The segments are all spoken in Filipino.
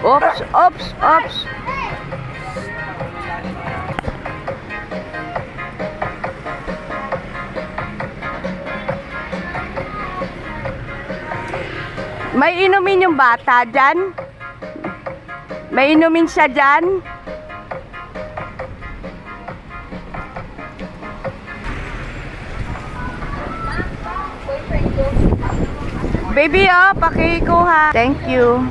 Oops, oops, oops. May inumin yung bata dyan? May inumin siya dyan? Baby, oh, pakikuha. Thank you.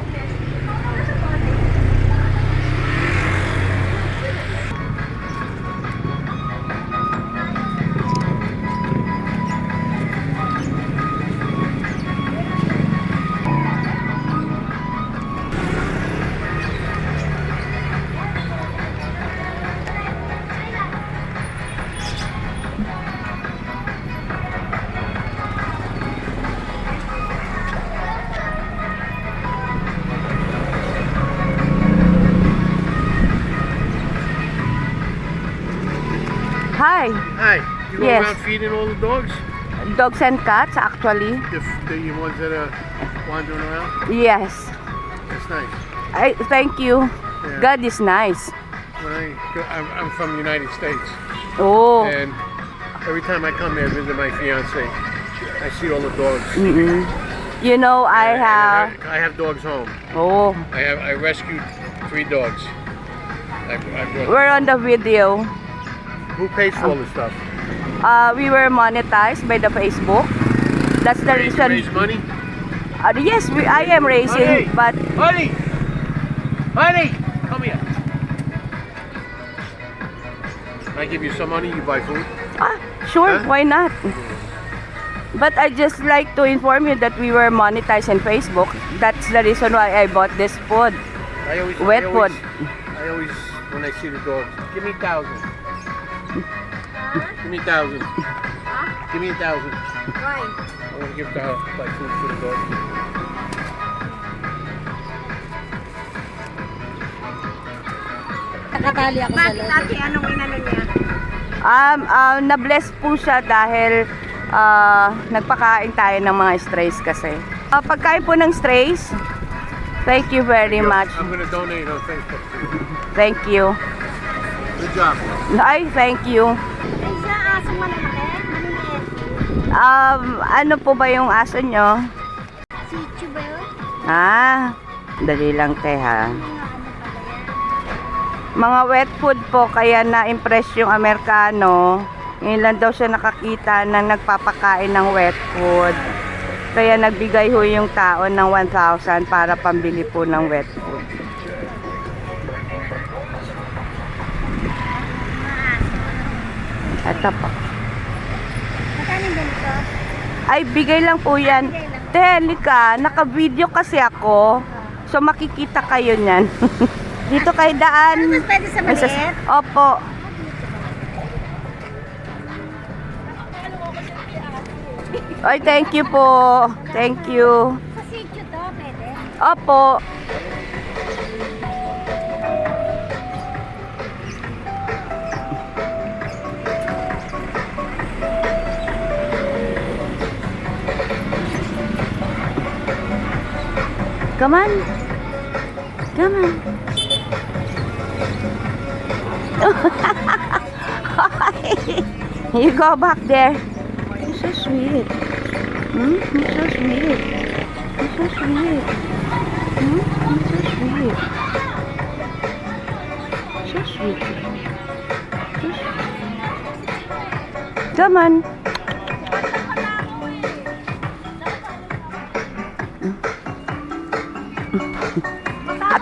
Hi. Hi. You go Yes. around feeding all the dogs? Dogs and cats, actually. The ones that are wandering around? Yes. That's nice. Thank you. Yeah. God is nice. When I'm from the United States, Oh. and every time I come here to visit my fiance, I see all the dogs. You know, I And have... I have dogs home. Oh. I rescued 3 dogs. I brought. We're on the video. Who pays for all this stuff? We were monetized by the Facebook. That's the reason. Raise money? Yes, I am raising, Honey! but Honey! Honey! Come here. I give you some money, you buy food? sure, Huh? why not? But I just like to inform you that we were monetized on Facebook. That's the reason why I bought this food. Wet food. I always, when I see the dogs, give me 1,000. Give me 1,000. Give me 1,000. Why? I want to give buy food for the dogs. Nakatali ako sa loob. Bakit anong inano niya? Na-bless po siya dahil nagpakain tayo ng mga strays kasi. Pagkain po ng strays, thank you very much. I'm going to donate on Facebook. Thank you. Good job. Ay, thank you. Ay, sa asong malalaki, maliliit. Ano po ba yung aso nyo? Si Chubel. Dali lang te ha. Mga ano pala yan. Mga wet food po, kaya na-impress yung Amerikano. Ngayon lang daw siya nakakita na nagpapakain ng wet food. Kaya nagbigay ho yung tao ng 1,000 para pambili po ng wet food. Ito po. Magkano yung ganito? Ay, bigay lang po yan. Telika, naka-video kasi ako. So makikita kayo niyan. Dito kayo daan. Ano mas pwede sa maliit? Opo. Ay, thank you po. Thank you. Sa sitio to, pwede? Opo. Come on. Come on. You go back there. You're so sweet. You're so sweet. You're so sweet. You're so sweet. So sweet. So sweet. Come on.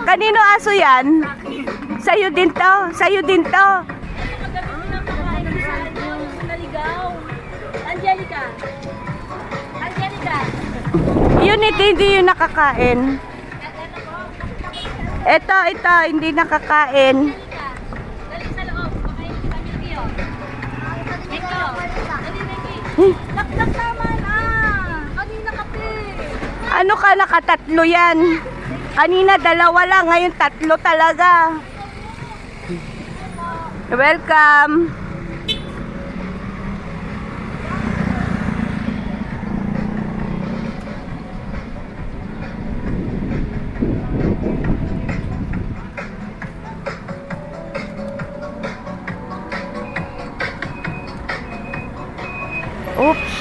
Kanino aso yan? Sa'yo din to. Sa'yo din to. Angelica. Angelica. Yun hindi yun nakakain. Ito, hindi nakakain. Dali sa loob. Pakainin kita, Milky, oh. Ito. Dali, Milky. Lakdak naman, Kanina kape. Ano ka, nakatatlo yan? Kanina 2 lang, ngayon 3 talaga. Welcome. Oops.